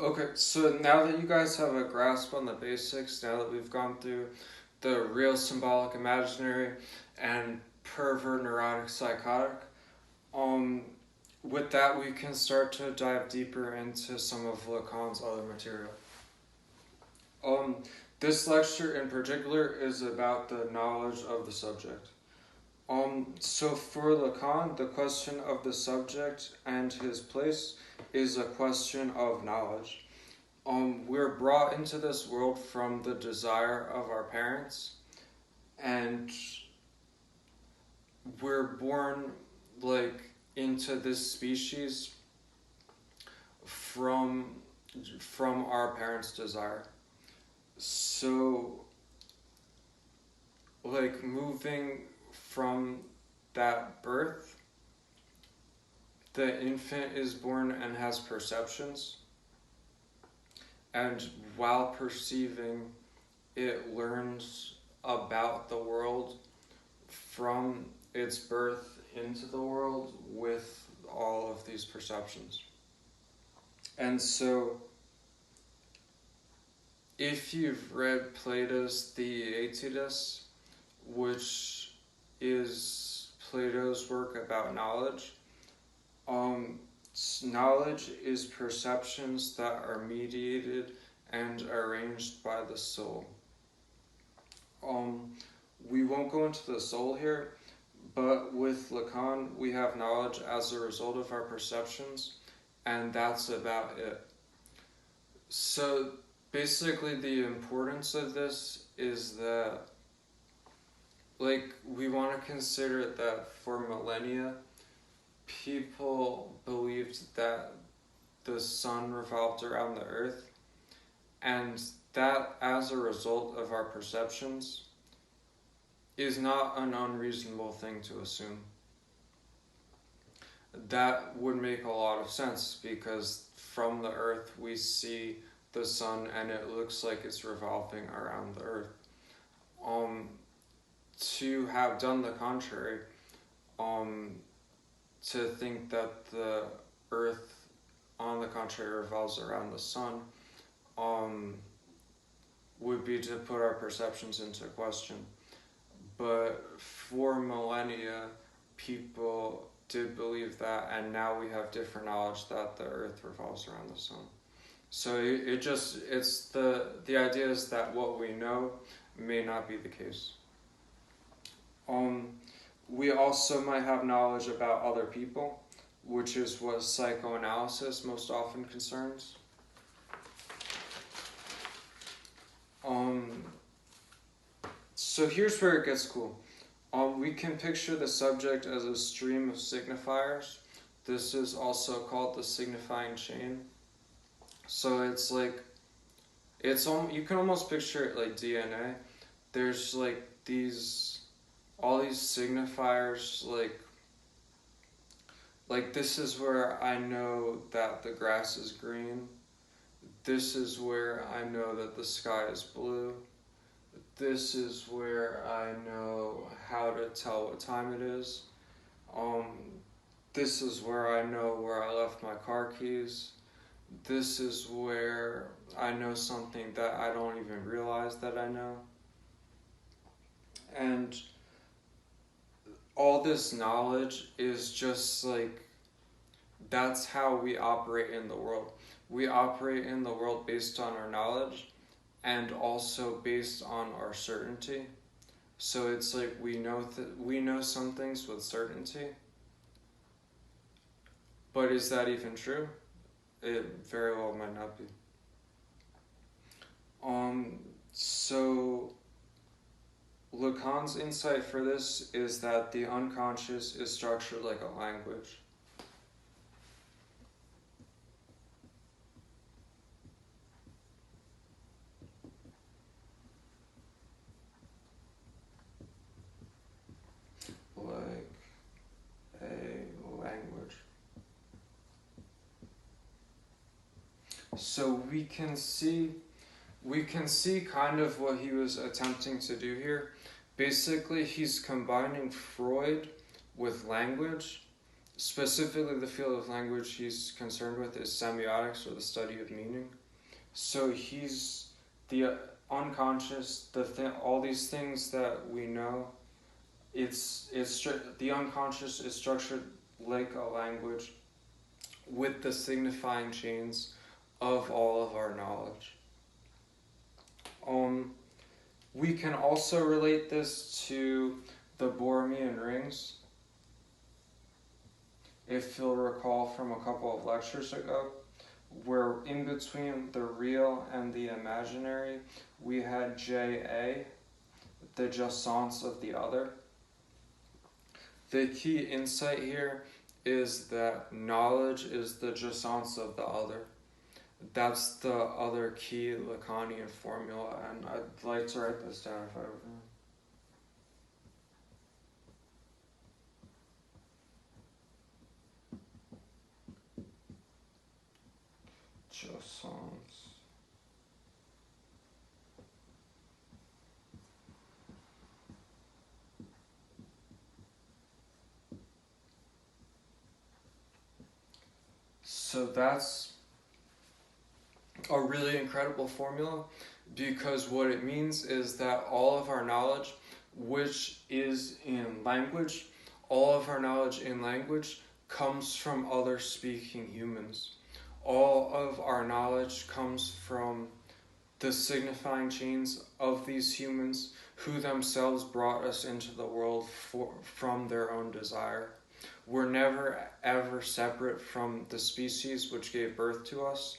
Okay, so now that you guys have a grasp on the basics, now that we've gone through the real, symbolic, imaginary, and pervert, neurotic, psychotic, um, with that we can start to dive deeper into some of Lacan's other material. Um, this lecture in particular is about the knowledge of the subject. So for Lacan, the question of the subject and his place is a question of knowledge. We're brought into this world from the desire of our parents, and we're born like into this species from our parents' desire. So like moving from that birth, the infant is born and has perceptions, and while perceiving, it learns about the world from its birth into the world with all of these perceptions. And so, if you've read Plato's Theaetetus, which is Plato's work about knowledge, knowledge is perceptions that are mediated and arranged by the soul. We won't go into the soul here, but with Lacan, we have knowledge as a result of our perceptions, and that's about it. So basically, the importance of this is that, like, we want to consider that for millennia, people believed that the sun revolved around the earth, and that, as a result of our perceptions, is not an unreasonable thing to assume. That would make a lot of sense because from the earth we see the sun and it looks like it's revolving around the earth. To have done the contrary, to think that the earth on the contrary revolves around the sun, would be to put our perceptions into question. But for millennia, people did believe that, and now we have different knowledge that the earth revolves around the sun. So it's the idea is that what we know may not be the case. We also might have knowledge about other people, which is what psychoanalysis most often concerns. So here's where it gets cool. We can picture the subject as a stream of signifiers. This is also called the signifying chain. So it's like, you can almost picture it like DNA. There's like all these signifiers, like this is where I know that the grass is green. This is where I know that the sky is blue. This is where I know how to tell what time it is. This is where I know where I left my car keys. This is where I know something that I don't even realize that I know. And all this knowledge is just like, that's how we operate in the world. We operate in the world based on our knowledge and also based on our certainty. So it's like we know some things with certainty. But is that even true? It very well might not be. So Lacan's insight for this is that the unconscious is structured like a language. Like a language. So we can see kind of what he was attempting to do here. Basically, he's combining Freud with language specifically the field of language he's concerned with is semiotics, or the study of meaning. So he's the unconscious, all these things that we know. The unconscious is structured like a language with the signifying chains of all of our knowledge. We can also relate this to the Borromean rings. If you'll recall from a couple of lectures ago, where in between the real and the imaginary, we had JA, the jouissance of the other. The key insight here is that knowledge is the jouissance of the other. That's the other key Lacanian formula, and I'd like to write this down if I were. Jouissance. So that's a really incredible formula, because what it means is that all of our knowledge, which is in language, all of our knowledge in language comes from other speaking humans. All of our knowledge comes from the signifying chains of these humans who themselves brought us into the world from their own desire. We're never ever separate from the species which gave birth to us,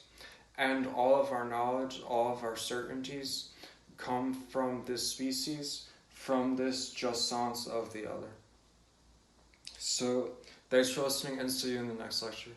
and all of our knowledge, all of our certainties come from this species, from this jouissance of the other. So, thanks for listening, and see you in the next lecture.